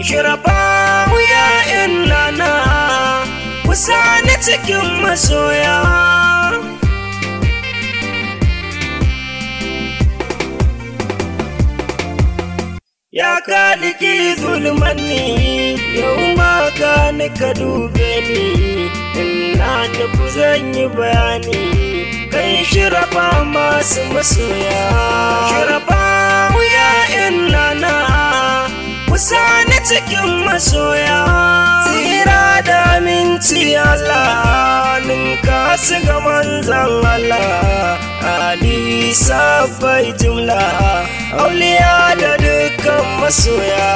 shirafa wuya in nana kusa ni cikin masoya. Ya kaliki zulmanni yau ma gani ka dube ni, ina nufi zan yi bayani kan shirafa masu masoya. Shirafa wuya in nana kusa ni cikin masoya. Tsira da aminci Allah ninka su ga manzan Allah, Ali sabai jumla auliya da dukkan masoya.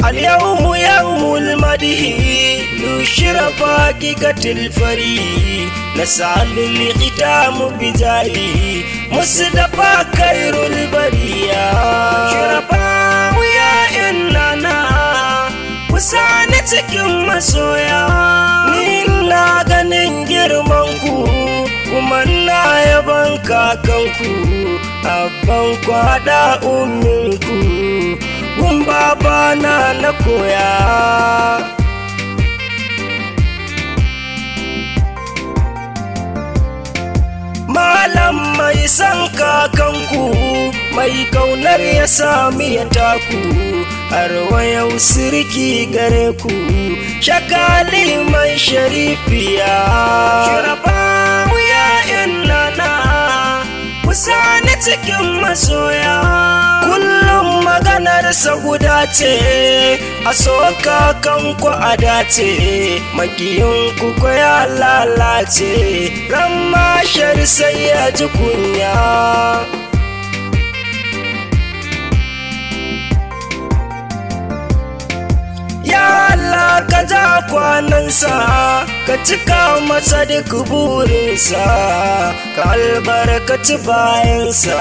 اليوم يوم المدح نشرف حقيقة الفريق، نسعى للختام بجاهه مصطفى خير البرية. شرفا ويا إننا وسانة cikin masoya. Ni na ganin girmanku kuma na yaban kakanku, abban kwada umminku gun babana na koya. Malam mai san kakanku, mai kaunar ya sami ya taku, har wayau sirki gare ku, shakali mai sharifiya. Shirafa wuya in nana kusa ni cikin masoya. Kullum maganarsa guda ce, a soka kanku a dace, makiyinku ko ya lalace, ran mashar sai ya ji kunya. Ya Allah ka ja kwanansa, ka cika masa duk burinsa, ka albarkaci bayansa.